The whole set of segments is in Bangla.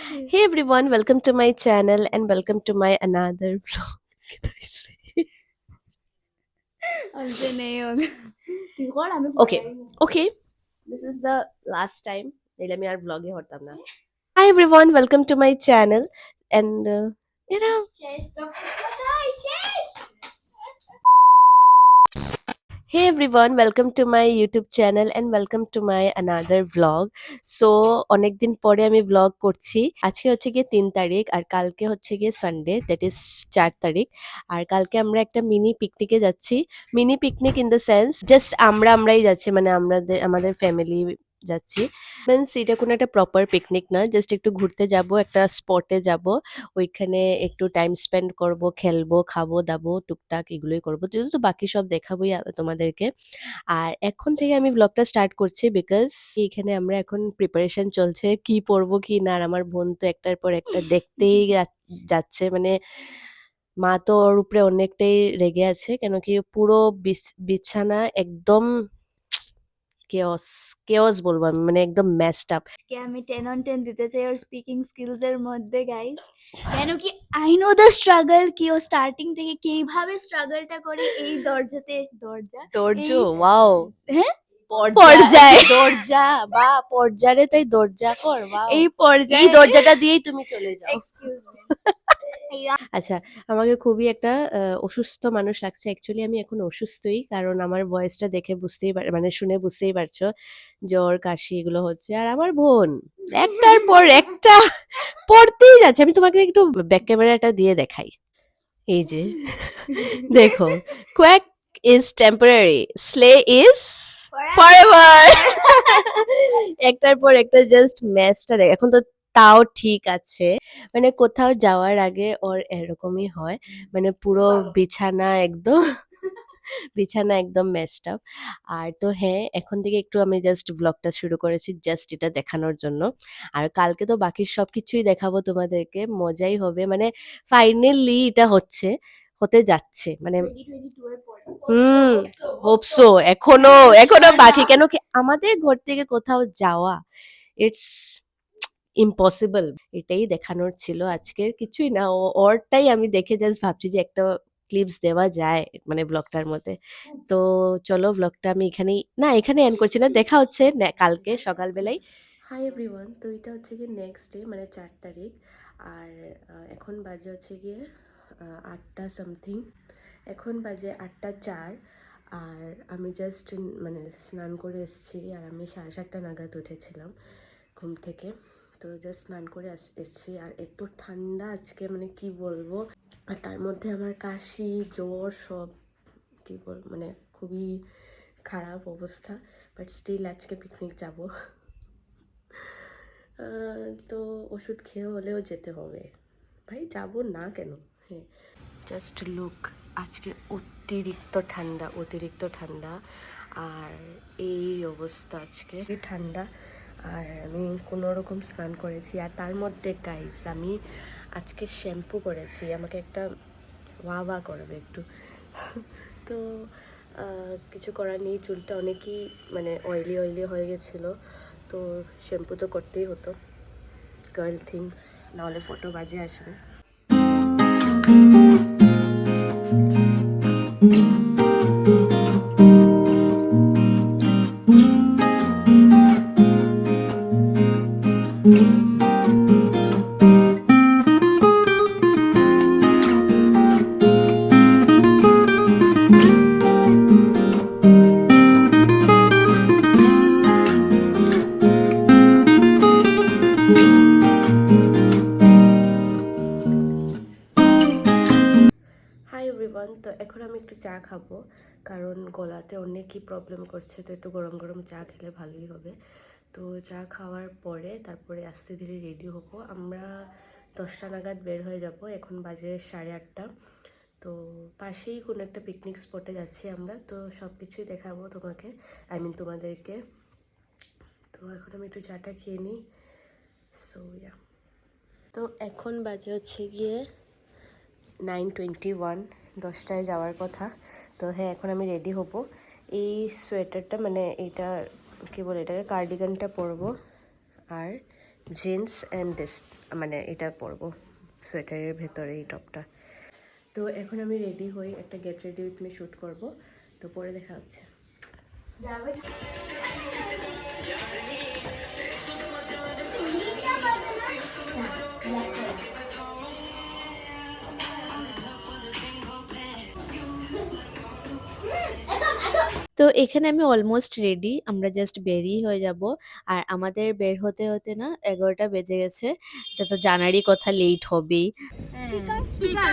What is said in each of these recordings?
Hey everyone, welcome to my channel and welcome to my another vlog. हमसे नहीं होगा তুই কর আমি Okay, পড়াই okay, this is the last time. নাইলে আমি আর vlog হতাম না. Hi everyone, welcome to my channel and you know শেষ তো কোথায় শেষ Hey everyone, welcome to my YouTube channel and welcome to my another vlog. So অনেকদিন পরে আমি vlog করছি। আজকে হচ্ছে গিয়ে ৩ তারিখ আর কালকে হচ্ছে গিয়ে সানডে দ্যাট ইজ ৪ তারিখ। আর কালকে আমরা একটা মিনি পিকনিকে যাচ্ছি। Mini picnic in the sense just আমরাই যাচ্ছি মানে আমাদের ফ্যামিলি যাচ্ছি। মিন্স এটা কোনো একটা প্রপার পিকনিক না, জাস্ট একটু ঘুরতে যাব, একটা স্পটে যাব, ওইখানে একটু টাইম স্পেন্ড করব, খেলবো, খাবো-দাবো, টুকটাক এগুলোই করব। তো বাকি সব দেখাবোই তোমাদেরকে। আর এখন থেকে আমি ব্লগটা স্টার্ট করছি বিকজ এখানে আমরা এখন প্রিপারেশন চলছে কি পরবো কি না। আর আমার বোন তো একটার পর একটা দেখতেই যাচ্ছে মানে মা তো ওর উপরে অনেকটাই রেগে আছে কেন কি পুরো বিছানা একদম কেওস কেওস বলবো আমি, মানে একদম মেসড আপ। আজকে আমি 10 on 10 দিতে চাই ওর স্পিকিং স্কিলস এর মধ্যে গাইস কেন কি আই নো দ্য স্ট্রাগল কি ও স্টার্টিং থেকে কিভাবে স্ট্রাগলটা করে এই দরজা, এই ওয়াও, হ্যাঁ পর্যায় দরজা বা পর্যায়ে তাই দরজা কর, ওয়াও, এই এই পর্যায়ে দরজাটা দিয়েই তুমি চলে যাও। এক্সকিউজ মি আচ্ছা, আমাকে খুবই একটা অসুস্থ মানুষ লাগছে। অ্যাকচুয়ালি আমি এখন অসুস্থই। কারণ আমার ভয়েসটা দেখে বুঝতেই মানে শুনে বুঝতেই পারছো। জ্বর, কাশি এগুলো হচ্ছে। আর আমার বোন একটার পর একটা পড়তেই যাচ্ছে। আমি তোমাকে একটু ব্যাক ক্যামেরাটা দিয়ে দেখাই। এই যে দেখো, quack is temporary, slay is forever. একটার পর একটা জাস্ট ম্যাচটা দেখ। এখন তো তাও ঠিক আছে। মানে কোথাও যাওয়ার আগে ওর এরকমই হয়। মানে পুরো বিছানা একদম মেসড আপ। আর তো হ্যাঁ, এখন থেকে একটু আমি জাস্ট ব্লগটা শুরু করেছি জাস্ট এটা দেখানোর জন্য। আর কালকে তো বাকি সবকিছুই দেখাবো তোমাদেরকে। মজাই হবে। মানে ফাইনালি এটা হতে যাচ্ছে। মানে 2022 এর পরে হুম, হোপ সো। এখনো বাকি। কেন কি আমাদের ঘর থেকে কোথাও যাওয়া ইটস ইম্পসিবল। এটাই দেখানোর ছিল আজকের, কিছুই না। ওরটাই আমি দেখে জাস্ট ভাবছি যে একটা ক্লিপস দেওয়া যায় মানে ব্লগটার মধ্যে। তো চলো ব্লগটা আমি এখানে এন্ড করছি না। দেখা হচ্ছে কালকে সকালবেলায়। হাই এভরিওয়ান, তো এটা হচ্ছে গিয়ে নেক্সট ডে মানে ৪ তারিখ। আর এখন বাজে হচ্ছে গিয়ে ৮টা সামথিং। এখন বাজে ৮টা ৪। আর আমি জাস্ট মানে স্নান করে এসেছি। আর আমি ৭:৩০ নাগাদ উঠেছিলাম ঘুম থেকে। তো জাস্ট স্নান করে এসেছি। আর এত ঠান্ডা আজকে মানে কি বলবো। আর তার মধ্যে আমার কাশি, জ্বর সব কি মানে খুবই খারাপ অবস্থা। বাট স্টিল আজকে পিকনিক যাব। তো ওষুধ খেয়ে হলেও যেতে হবে। ভাই যাব না কেন? হ্যাঁ, জাস্ট লুক, আজকে অতিরিক্ত ঠান্ডা। আর এই অবস্থা আজকে ঠান্ডা। আর আমি কোনো রকম স্নান করেছি। আর তার মধ্যে গাইস আমি আজকে শ্যাম্পু করেছি। আমাকে একটা ওয়া করবে একটু। তো কিছু করার নেই, চুলটা অনেকই মানে অয়েলি হয়ে গেছিলো। তো শ্যাম্পু তো করতেই হতো। গার্ল থিংস, নাহলে ফটো বাজে আসবে। হাই এভরিওয়ান, তো এখন আমি একটু চা খাবো কারণ গলাতে অনেকই প্রবলেম করছে। তো একটু গরম গরম চা খেলে ভালোই হবে। তো চা খাওয়ার পরে তারপরে আস্তে ধীরে রেডি হব। আমরা 10টা নাগাদ বের হয়ে যাব। এখন বাজে 8:30। তো পাশেই কোনো একটা পিকনিক স্পটে যাচ্ছি আমরা। তো সব কিছুই দেখাবো তোমাদেরকে। তো এখন আমি একটু চাটা খেয়ে নিই। সো ইয়া, তো এখন বাজে হচ্ছে গিয়ে 9:21, 10টায় যাওয়ার কথা। তো হ্যাঁ, এখন আমি রেডি হব। এই সোয়েটারটা মানে এইটা কী বলে এটাকে, কার্ডিগানটা পরবো। আর জিন্স অ্যান্ড দিস, মানে এটা পরবো সোয়েটারের ভেতরে এই টপটা। তো এখন আমি রেডি হই, একটা get ready with me shoot করবো, তো পরে দেখা হচ্ছে। তো এখানে আমি অলমোস্ট রেডি, আমরা জাস্ট বেরিয়ে হয়ে যাব। আর আমাদের বের হতে হতে না 11টা বেজে গেছে। এটা তো জানারই কথা, লেট হবেই। স্পিকার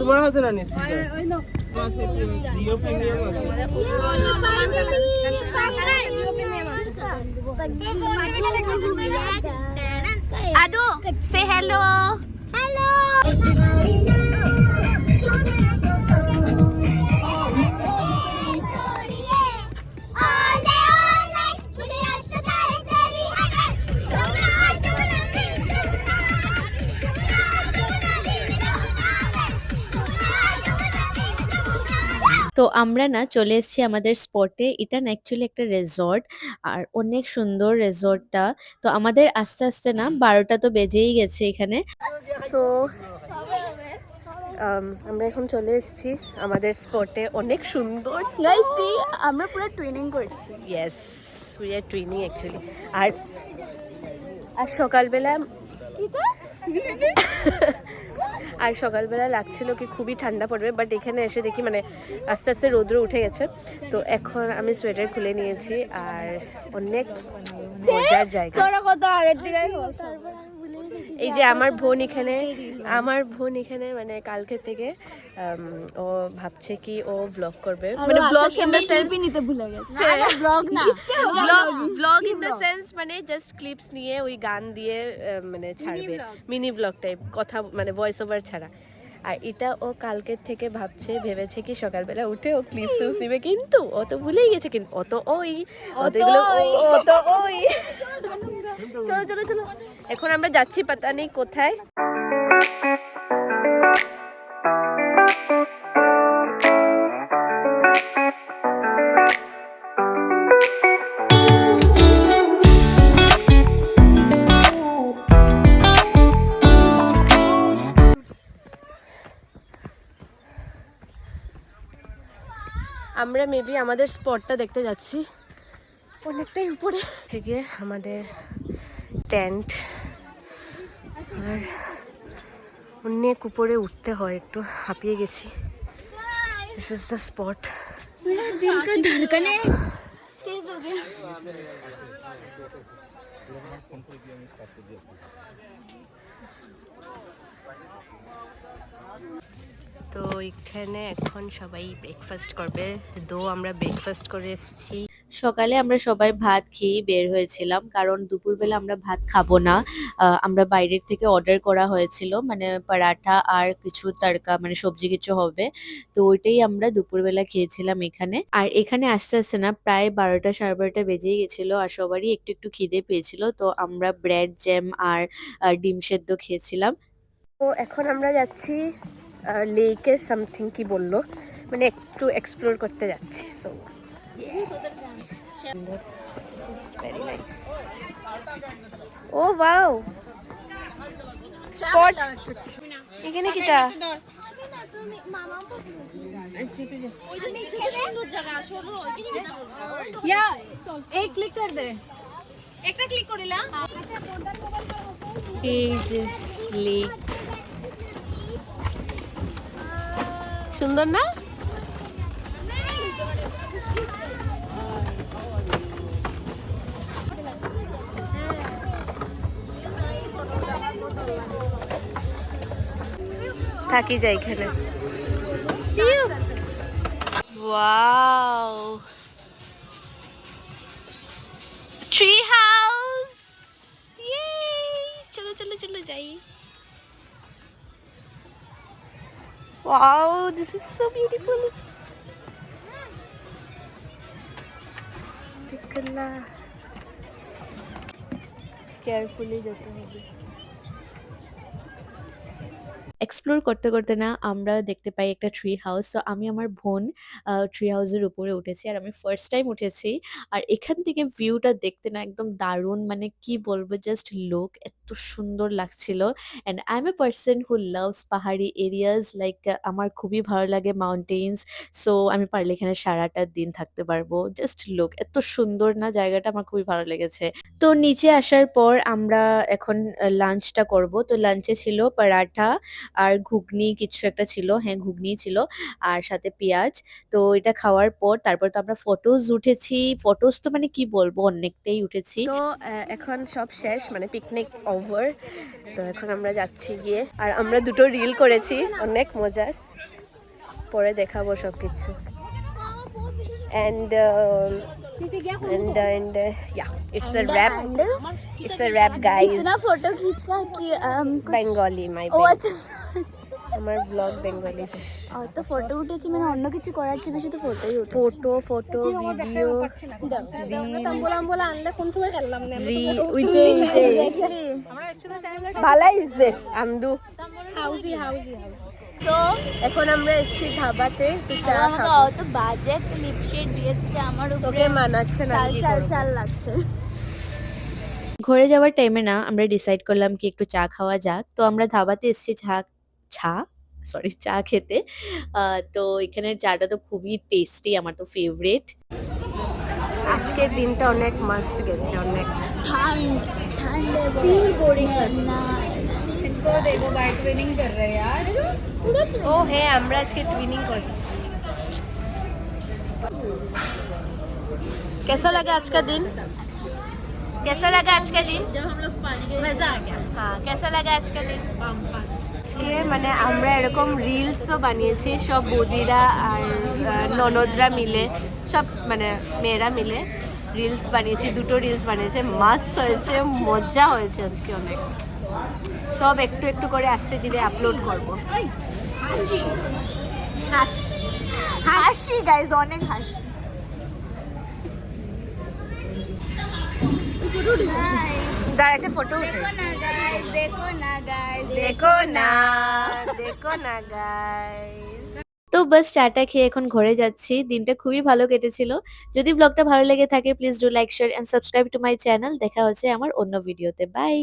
তোমার হাতে না নিস জিও প্রিমিয়াম আদু সে হ্যালো হ্যালো তো আমরা না চলে এসেছি আমাদের স্পটে। এটা না অ্যাকচুয়ালি একটা রেজর্ট, আর অনেক সুন্দর রেজর্টটা। তো আমাদের আস্তে আস্তে না 12টা তো বেজেই গেছে এখানে। সো আমরা এখন চলে এসেছি আমাদের স্পটে, অনেক সুন্দর। গাইসি আমরা পুরো টুইনিং করছি। Yes, we are twinning actually. আর আর সকালবেলা আর সকালবেলা লাগছিল কি খুবই ঠান্ডা পড়বে, বাট এখানে এসে দেখি মানে আস্তে আস্তে রৌদ্র উঠে গেছে। তো এখন আমি সোয়েটার খুলে নিয়েছি, আর অনেক মজার জায়গা। এই যে আমার বোন এখানে মানে কালকে থেকে ও ভাবছে কি ও ব্লগ করবে, মানে ব্লগ ইন দ্য সেন্স নিতে ভুলে গেছে ব্লগ না, ব্লগ ইন দ্য সেন্স মানে জাস্ট ক্লিপস নিয়ে ওই গান দিয়ে মানে ছাড়বে, মিনি ব্লগ টাইপ, কথা মানে ভয়েস ওভার ছাড়া। আর এটা ও কালকের থেকে ভেবেছে কি সকালবেলা উঠে ও ক্লিপস দিবে, কিন্তু ও তো ভুলেই গেছে, কিন্তু অত ওই চলো চলো চলো, এখন আমরা যাচ্ছি পাতা নেই কোথায়। আমরা মেবি আমাদের স্পটটা দেখতে যাচ্ছি, অনেকটাই উপরে গিয়ে আমাদের টেন্ট, আর অনেক উপরে উঠতে হয়, একটু হাঁপিয়ে গেছি। This is the spot. दिल का धड़कने तेज हो गया। তো এখানে এখন সবাই ব্রেকফাস্ট করবে, আমরা ব্রেকফাস্ট করে এসেছি। সকালে আমরা সবাই ভাত খেয়ে বের হয়েছিলাম, কারণ দুপুরবেলা আমরা ভাত খাবো না। আমরা বাইরের থেকে অর্ডার করা হয়েছিল, মানে পরাঠা আর কিছু তড়কা মানে সবজি কিছু হবে, তো ওইটাই আমরা দুপুরবেলা খেয়েছিলাম এখানে। আর এখানে আস্তে আস্তে না প্রায় 12টা সাড়ে 12টা বেজেই গেছিল, আর সবারই একটু একটু খিদে পেয়েছিল। তো আমরা ব্রেড জ্যাম আর ডিম সেদ্ধ খেয়েছিলাম। তো এখন আমরা যাচ্ছি লেকে সামথিং কি বললো, মানে একটু এক্সপ্লোর করতে যাচ্ছি। So this is very nice. Oh wow, spot এখানে কিটা या एक क्लिक कर दे, একটা ক্লিক করিলা। এই যে লেক, সুন্দর না? থাকি যায় এখানে। ওয়াও, ট্রি হাউস, ইয়ে, চলো চলো চলো যাই। Wow, this is so beautiful. দেখলা, কেয়ারফুলি যেতে হবে। এক্সপ্লোর করতে করতে না আমরা দেখতে পাই একটা ট্রি হাউস। তো আমি আমার বোন ট্রি হাউসের উপরে উঠেছি আর আমি ফার্স্ট টাইম উঠেছি। আর এখান থেকে ভিউটা দেখতে না একদম দারুণ, মানে কি বলবো, জাস্ট লুক এত সুন্দর লাগছিল। And I M a person who loves পাহাড়ি এরিয়াস, লাইক আমার খুবই ভালো লাগে মাউন্টেন্স। সো আমি পারলে এখানে সারাটা দিন থাকতে পারবো। জাস্ট লুক এত সুন্দর না জায়গাটা, আমার খুবই ভালো লেগেছে। তো নিচে আসার পর আমরা এখন লাঞ্চটা করব। তো লাঞ্চে ছিল পরাঠা আর ঘুগনি, কিছু একটা ছিল, হ্যাঁ ঘুগনি ছিল, আর সাথে পেঁয়াজ। তো এটা খাওয়ার পর তারপর তো আমরা ফটোজ উঠেছি। ফটোজ তো মানে কি বলবো, অনেকটাই উঠেছি। তো এখন সব শেষ, মানে পিকনিক ওভার। তো এখন আমরা যাচ্ছি গিয়ে, আর আমরা দুটো রিল করেছি, অনেক মজার, পরে দেখাবো সব কিছু। and yeah, it's a wrap. It's a wrap, guys. इतना फोटो खींचा कि कुछ Bengali, my ও bad. আচ্ছা আমার ব্লগ বেঙ্গলি। তো ফটো উঠেছি, মানে অন্য কিছু করার চেয়ে বেশি তো ফটোই উঠেছি। ফটো ভিডিও ভালাই হইছে আমদু। তো এখন আমরা এসেছি ধাবাতে, একটু চা আমাকে খাবো। অত বাজে একটা লিপশেড দিয়েছে যে আমার উপরে তোকে মানাচ্ছে না, চাল কি চাল করবো? চাল লাগছে। ঘরে যাওয়ার টাইমে না আমরা ডিসাইড করলাম কি একটু চা খাওয়া যাক। তো আমরা ধাবাতে এসেছি চা খেতে। তো এখানের চাটা তো খুবই টেস্টি, আমার তো ফেভারিট। আজকের দিনটা অনেক মাস্ত গেছে, অনেক। ठंडे फील बोरिंग ना इसको देखो वाइट ट्विनिंग कर रहे हैं यार। ও হ্যাঁ, আমরা আজকে টুইনিং করছি। कैसा लगा आज का दिन? कैसा लगा आज का दिन? जब हम लोग पानी के मजा आ गया। हाँ, कैसा लगा आज का दिन? আজকে মানে আমরা এরকম রিলসও বানিয়েছি, সব বৌদিরা আর ননদরা মিলে, সব মানে মেয়েরা মিলে রিলস বানিয়েছি, দুটো রিলস বানিয়েছে, মাস্ট হয়েছে, মজা হয়েছে আজকে অনেক। সব একটু একটু করে আস্তে ধীরে আপলোড করবো। হাসি হাস হাসি গাইস, অনেক হাসি। দাঁড়া একটা ফটো উঠে। देखो ना गाइस, देखो ना गाइस, দেখো না, দেখো না গাইস। তো বাস চাটা খেয়ে এখন ঘরে যাচ্ছি। দিনটা খুবই ভালো কেটেছিল। যদি ব্লগটা ভালো লেগে থাকে please do like, share and subscribe to my channel. দেখা হচ্ছে আমার অন্য ভিডিওতে। বাই।